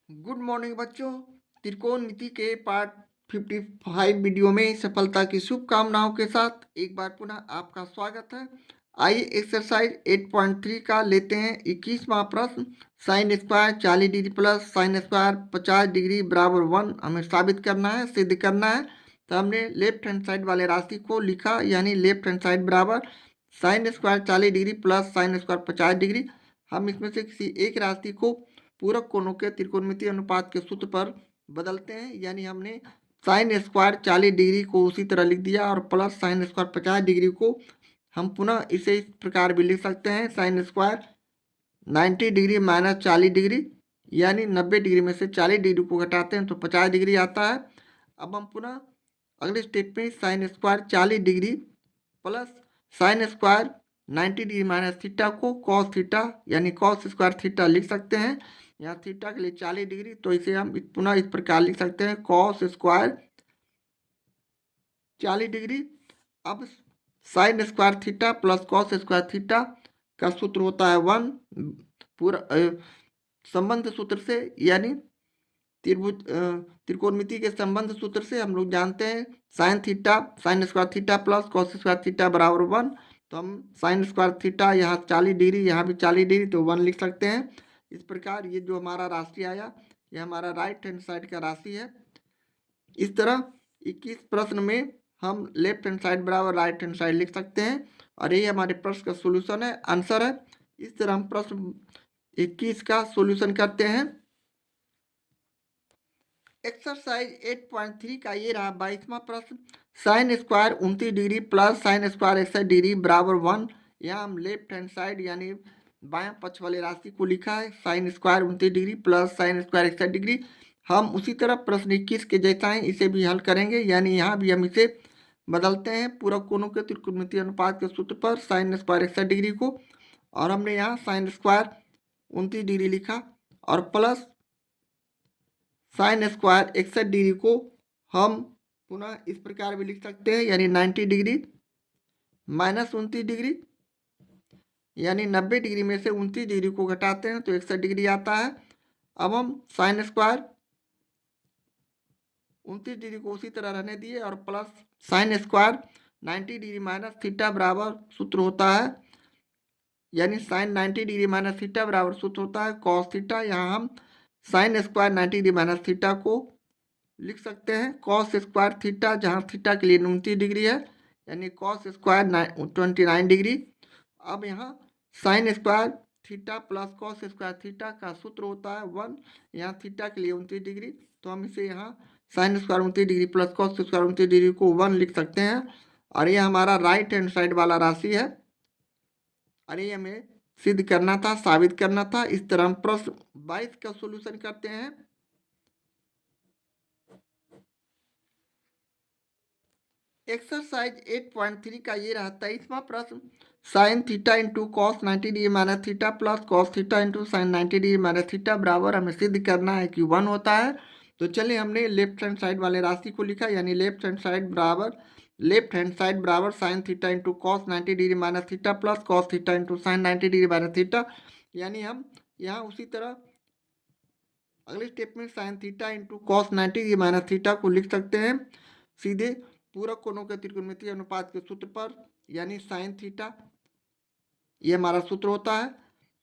Good morning बच्चों। त्रिकोणमिति के part 55 video में सफलता की शुभकामनाओं के साथ एक बार पुनः आपका स्वागत है। आइए एक्सरसाइज 8.3 का लेते हैं 21वां प्रश्न। Sine square 40 degree plus sine square 50 degree बराबर 1 हमें साबित करना है, सिद्ध करना है। तो हमने लेफ्ट हैंड साइड वाले राशि को लिखा, यानी लेफ्ट हैंड साइड बराबर sine square 40 degree plus sine square 50 degree. हम इसमें से किसी एक राशि को पूरक कोणों के त्रिकोणमितीय अनुपात के सूत्र पर बदलते हैं, यानी हमने साइन स्क्वायर 40 डिग्री को उसी तरह लिख दिया और प्लस साइन स्क्वायर 50 डिग्री को हम पुनः इसे इस प्रकार भी लिख सकते हैं। Sine square 90 degree minus 40 degree, यानी 90 डिग्री में से 40 डिग्री को घटाते हैं तो 50 डिग्री आता है। अब हम पुनः अगले स्टेप में sine square 40 degree plus sine square 90 degree minus theta को कॉस थीटा यानी कॉस स्क्वायर थीटा लिख सकते हैं। यहाँ थीटा के लिए 40 डिग्री, तो इसे हम पुनः इस प्रकार लिख सकते हैं कॉस स्क्वायर 40 डिग्री। अब sine square theta plus cos square theta का सूत्र होता है 1 पूरा संबंध सूत्र से, यानी त्रिभुज त्रिकोणमिति के संबंध सूत्र से हम लोग जानते हैं sine theta sine square theta plus cos square theta बराबर 1। तो हम साइन स्क्वायर थीटा यहाँ 40 डिग्री, यहाँ भी 40 डिग्री, तो 1 लिख सकते हैं। इस प्रकार ये जो हमारा राशि आया, ये हमारा राइट हैंड साइड का राशि है। इस तरह 21 प्रश्न में हम लेफ्ट हैंड साइड बराबर राइट हैंड साइड लिख सकते हैं और ये हमारे प्रश्न का सोल्यूशन है, आंसर है। इस तरह हम प्रश्न 21 का सोल्यूशन करते हैं। एक्सरसाइज 8.3 का ये रहा 22वां प्रश्न। Sine square 29 degree plus sine square 61 degree बराबर 1। यहाँ हम लेफ्ट हैंड साइड यानी बायां पक्ष वाले राशि को लिखा है, sine square 29 degree plus sine square 61 degree. हम उसी तरह प्रश्न 21 के जैसा है इसे भी हल करेंगे, यानी यहाँ भी हम इसे बदलते हैं पूरक कोणों के त्रिकोणमितीय अनुपात के सूत्र पर साइन स्क्वायर 61 डिग्री को, और हमने यहाँ साइन स्क्वायर 29 डिग्री लिखा और प्लस साइन स्क्वायर 61 डिग्री को हम पुनः इस प्रकार भी लिख सकते हैं, यानी 90 डिग्री माइनस 29 डिग्री, यानी 90 डिग्री में से 29 डिग्री को घटाते हैं तो 61 डिग्री आता है। अब हम साइन स्क्वायर 29 डिग्री को उसी तरह रहने दिए और plus sine square 90 degree minus theta बराबर सूत्र होता है, यानी साइन 90 डिग्री माइनस थीटा बराबर सूत्र होता है कॉस थीटा। यहाँ हम sine square 90 degree minus theta को लिख सकते हैं कॉस स्क्वायर थीटा, जहाँ थीटा के लिए 29 डिग्री है, यानी कॉस स्क्वायर 29 डिग्री। अब यहाँ sign square theta plus cos square theta का सूत्र होता है 1, यहाँ थीटा के लिए 29 डिग्री, तो हम इसे यहाँ sine square 29 degree plus cos square 29 degree को 1 लिख सकते हैं और ये हमारा राइट हैंड साइड वाला राशि है। और ये हमें सिद्ध करना था, साबित करना था। इस तरह हम प्रश्न 22 का सॉल्यूशन करते हैं। एक्सरसाइज 8.3 का ये रहा 23वां प्रश्न। Sine theta into cos 90 degree minus theta plus cos theta into sine 90 degree minus theta बराबर हमें सिद्ध करना है कि 1 होता है। तो चलिए हमने लेफ्ट हैंड साइड वाले राशि को लिखा, यानी लेफ्ट हैंड साइड बराबर sine theta into cos 90 degree minus theta plus cos theta into sine 90 degree minus theta, यानी हम यहाँ उसी तरह अगले स्टेप में sine theta into cos 90 degree minus theta को लिख सकते हैं सीधे पूरक कोणों के त्रिकोणमितीय अनुपात के सूत्र पर, यानी साइन थीटा ये हमारा सूत्र होता है,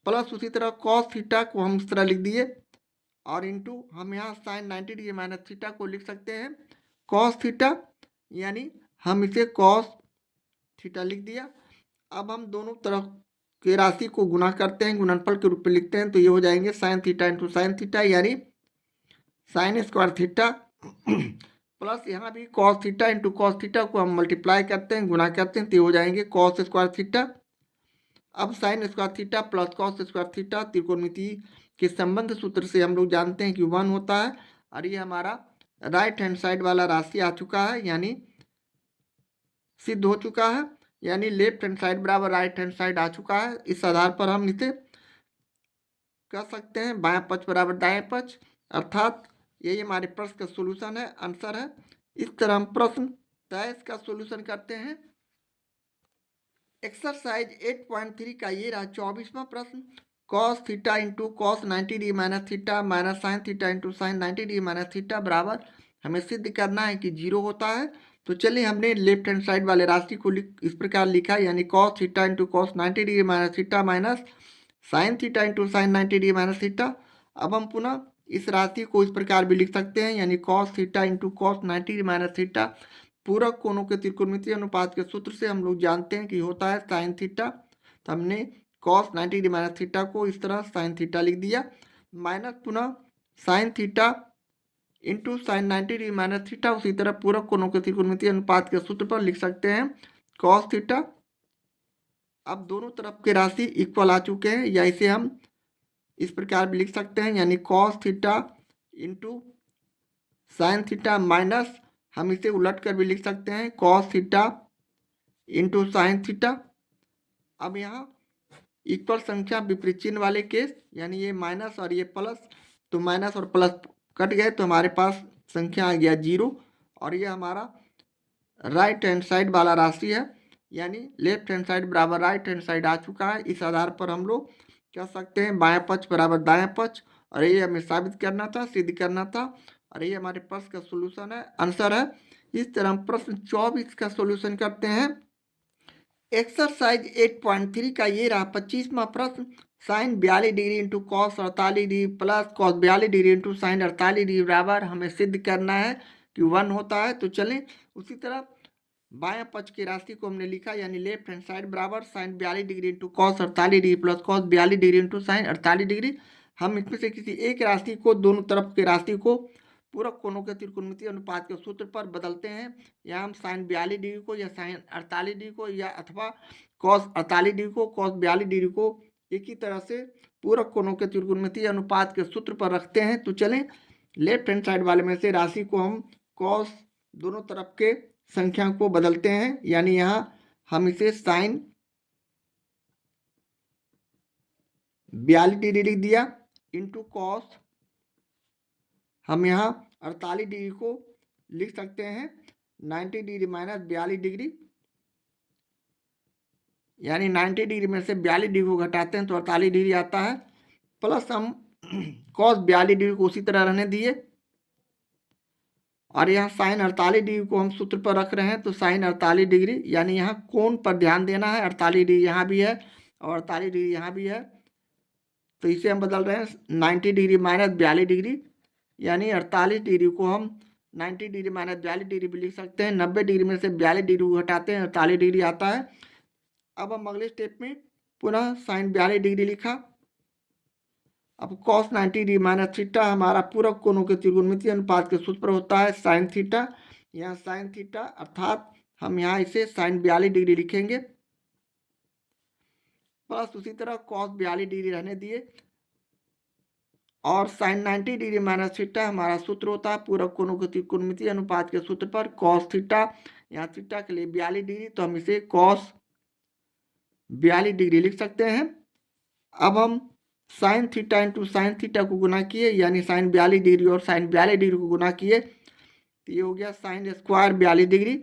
प्लस उसी तरह कॉस थीटा को हम इस तरह लिख दिए और इंटू हम यहाँ साइन 90 डिग्री माइनस थीटा को लिख सकते हैं कॉस थीटा, यानी हम इसे कॉस थीटा लिख दिया। अब हम दोनों तरफ के राशि को गुणा करते हैं, गुणनफल के रूप में लिखते हैं, तो ये हो जाएंगे sine theta into sine theta, यानी साइन स्क्वायर थीटा प्लस यहाँ भी cos theta into cos theta को हम मल्टीप्लाई करते हैं, गुणा करते हैं, तो ये हो जाएंगे कॉस स्क्वायर थीटा। अब sine square theta plus cos square theta त्रिकोणमिति के संबंध सूत्र से हम लोग जानते हैं कि 1 होता है और ये हमारा राइट हैंड साइड वाला राशि आ चुका है, यानी सिद्ध हो चुका है, यानी लेफ्ट हैंड साइड बराबर राइट हैंड साइड आ चुका है। इस आधार पर हम इसे कर सकते हैं बायां पक्ष बराबर दाएं पक्ष, अर्थात यही हमारे प्रश्न का सोल्यूशन है, आंसर है। इस तरह हम प्रश्न 23 का सोल्यूशन करते हैं। एक्सरसाइज 8.3 का ये रहा 24वां प्रश्न। Cos theta into cos 90 degree minus theta minus sine theta into sine 90 degree minus theta बराबर हमें सिद्ध करना है कि 0 होता है। तो चलिए हमने लेफ्ट हैंड साइड वाले राशि को इस प्रकार लिखा, यानी cos theta into cos 90 degree minus theta minus sine theta into sine 90 degree minus theta. अब हम पुनः इस राशि को इस प्रकार भी लिख सकते हैं, यानी cos theta into cos 90 degree minus theta. पूरक कोणों के त्रिकोणमितीय अनुपात के सूत्र से हम लोग जानते हैं कि होता है साइन थीटा। तो हमने कॉस 90 डिग्री माइनस थीटा को इस तरह साइन थीटा लिख दिया, माइनस पुनः sine theta into sine 90 degree minus theta. उसी तरह पूरक कोणों के त्रिकोणमितीय अनुपात के सूत्र पर लिख सकते हैं कॉस थीटा। अब दोनों तरफ के राशि इक्वल आ चुके हैं, या इसे हम इस प्रकार भी लिख सकते हैं, यानी cos theta into sine theta minus हम इसे उलट कर भी लिख सकते हैं cos theta into sine theta. अब यहाँ इक्वल संख्या विपरीत चिन्ह वाले केस, यानी ये माइनस और ये प्लस, तो माइनस और प्लस कट गए तो हमारे पास संख्या आ गया 0, और ये हमारा राइट हैंड साइड वाला राशि है, यानी लेफ्ट हैंड साइड बराबर राइट हैंड साइड आ चुका है। इस आधार पर हम लोग कह सकते हैं बाएं पक्ष बराबर दाएं पक्ष, और ये हमें साबित करना था, सिद्ध करना था, और ये हमारे प्रश्न का सोल्यूशन है, आंसर है। इस तरह हम प्रश्न 24 का सोल्यूशन करते हैं। एक्सरसाइज 8.3 का ये रहा 25वां प्रश्न। Sine 42 degree into cos 48 degree plus cos 42 degree into sine 48 degree बराबर हमें सिद्ध करना है कि 1 होता है। तो चलें उसी तरह बाएं पक्ष की राशि को हमने लिखा, यानी लेफ्ट हैंड साइड बराबर sine 42 degree into cos 48 degree plus cos 42 degree into sine 48 degree. हम इसमें से किसी एक राशि को दोनों तरफ की राशि को पूरक कोणों के त्रिकोणमितीय अनुपात के सूत्र पर बदलते हैं। या हम साइन 42 डिग्री को या साइन 48 डिग्री को या अथवा कॉस 48 डिग्री को कॉस 42 डिग्री को एक ही तरह से पूरक कोणों के त्रिकोणमितीय अनुपात के सूत्र पर रखते हैं। तो चलें लेफ्ट हैंड साइड वाले में से राशि को हम कॉस दोनों तरफ के संख्या को बदलते हैं, यानी यहाँ हम इसे साइन 42 डिग्री लिख दिया इंटू कॉस हम यहाँ 48 डिग्री को लिख सकते हैं 90 डिग्री माइनस 42 डिग्री, यानी 90 डिग्री में से 42 डिग्री को घटाते हैं तो 48 डिग्री आता है, प्लस हम कॉस 42 डिग्री को उसी तरह रहने दिए, और यहाँ साइन 48 डिग्री को हम सूत्र पर रख रहे हैं। तो साइन 48 डिग्री, यानी यहाँ कोण पर ध्यान देना है, 48 डिग्री यहाँ भी है और 48 डिग्री यहाँ भी है, तो इसे हम बदल रहे हैं 90 डिग्री माइनस 42 डिग्री, यानी 48 डिग्री को हम 90 डिग्री माइनस 42 डिग्री भी लिख सकते हैं। 90 डिग्री में से 42 डिग्री को घटाते हैं 48 डिग्री आता है। अब हम अगले स्टेप में पुनः साइन 42 डिग्री लिखा। अब कॉस 90 डिग्री माइनस थीटा हमारा पूरक कोणों के त्रिकोणमितीय अनुपात के सूत्र पर होता है साइन थीटा। यहाँ साइन थीटा अर्थात हम यहाँ इसे साइन 42 डिग्री लिखेंगे, प्लस उसी तरह कॉस 42 डिग्री रहने दिए, और साइन 90 डिग्री माइनस थीटा हमारा सूत्र होता है पूरक कोणों के त्रिकोणमितीय अनुपात के सूत्र पर कॉस थीटा। यहाँ थीटा के लिए 42 डिग्री, तो हम इसे कॉस 42 डिग्री लिख सकते हैं। अब हम sine theta into sine theta को गुना किए, यानी साइन 42 डिग्री और साइन 42 डिग्री को गुना किए, तो ये हो गया साइन स्क्वायर 42 डिग्री।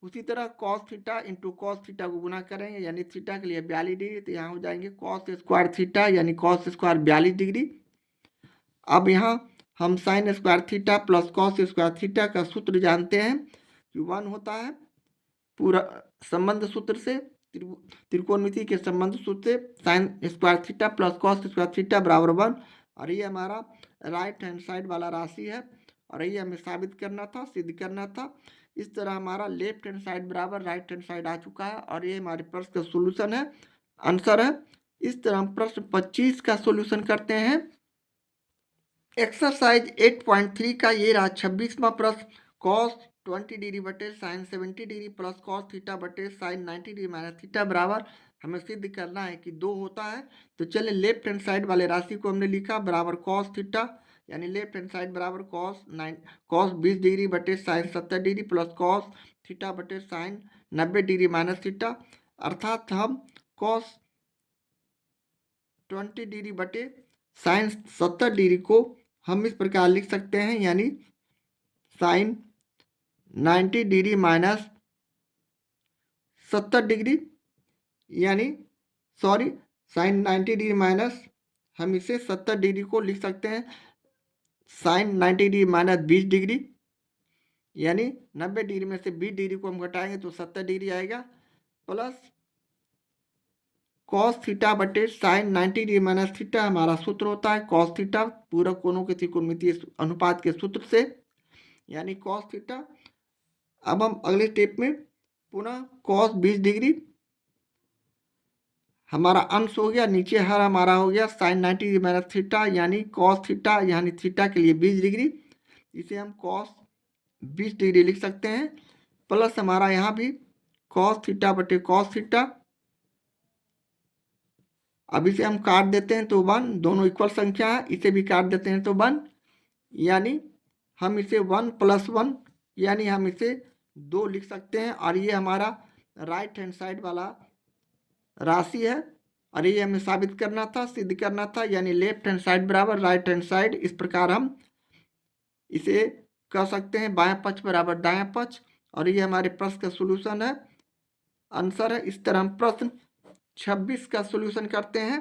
उसी तरह cos theta into cos theta को गुना करेंगे, यानी थीटा के लिए 42 डिग्री, तो यहाँ हो जाएंगे कॉस स्क्वायर थीटा, यानी कॉस स्क्वायर 42 डिग्री। अब यहाँ हम sign square theta plus cos square theta का सूत्र जानते हैं कि 1 होता है, पूरा संबंध सूत्र से त्रिकोणमिति के संबंध सूत्र से sign square theta plus cos square theta बराबर 1, और ये हमारा राइट हैंड साइड वाला राशि है, और ये हमें साबित करना था, सिद्ध करना था। इस तरह हमारा लेफ्ट हैंड साइड बराबर राइट हैंड साइड आ चुका है, और ये हमारे प्रश्न का सोल्यूशन है, आंसर है। इस तरह हम प्रश्न 25 का सोल्यूशन करते हैं। एक्सरसाइज 8.3 का ये रहा 26वां प्रश्न। कॉस 20 डिग्री बटे sine 70 degree plus cos theta बटे साइन 90 डिग्री माइनस थीटा बराबर हमें सिद्ध करना है कि 2 होता है। तो चलिए लेफ्ट हैंड साइड वाले राशि को हमने लिखा बराबर कॉस थीटा, यानी लेफ्ट हैंड साइड बराबर कॉस 20 डिग्री बटे sine 70 degree plus cos theta बटे साइन 90 डिग्री माइनस थीटा, अर्थात हम कॉस 20 डिग्री बटे साइन 70 डिग्री को हम इस प्रकार लिख सकते हैं, यानी साइन 90 डिग्री माइनस 70 डिग्री, यानी साइन 90 डिग्री माइनस, हम इसे 70 डिग्री को लिख सकते हैं साइन 90 डिग्री माइनस 20 डिग्री, यानी 90 डिग्री में से 20 डिग्री को हम घटाएंगे तो 70 डिग्री आएगा, प्लस कॉस थीटा बटे साइन 90 डिग्री माइनस थीटा हमारा सूत्र होता है कॉस थीटा पूरक कोणों के त्रिकोणमितीय अनुपात के सूत्र से, यानी कॉस थीटा। अब हम अगले स्टेप में पुनः कॉस 20 डिग्री हमारा अंश हो गया, नीचे हर हमारा हो गया साइन 90 डिग्री माइनस थीटा, यानी कॉस थीटा, यानी थीटा के लिए 20 डिग्री, इसे हम कॉस 20 डिग्री लिख सकते हैं, प्लस हमारा यहाँ भी कॉस थीटा बटे कॉस थीटा। अब इसे हम काट देते हैं तो 1, दोनों इक्वल संख्या है, इसे भी काट देते हैं तो 1, यानी हम इसे 1 + 1 यानी हम इसे 2 लिख सकते हैं, और ये हमारा राइट हैंड साइड वाला राशि है, और ये हमें साबित करना था, सिद्ध करना था, यानी लेफ्ट हैंड साइड बराबर राइट हैंड साइड। इस प्रकार हम इसे कह सकते हैं बायां पक्ष बराबर दायां पक्ष, और ये हमारे प्रश्न का सोल्यूशन है, आंसर है। इस तरह हम प्रश्न 26 का सोल्यूशन करते हैं।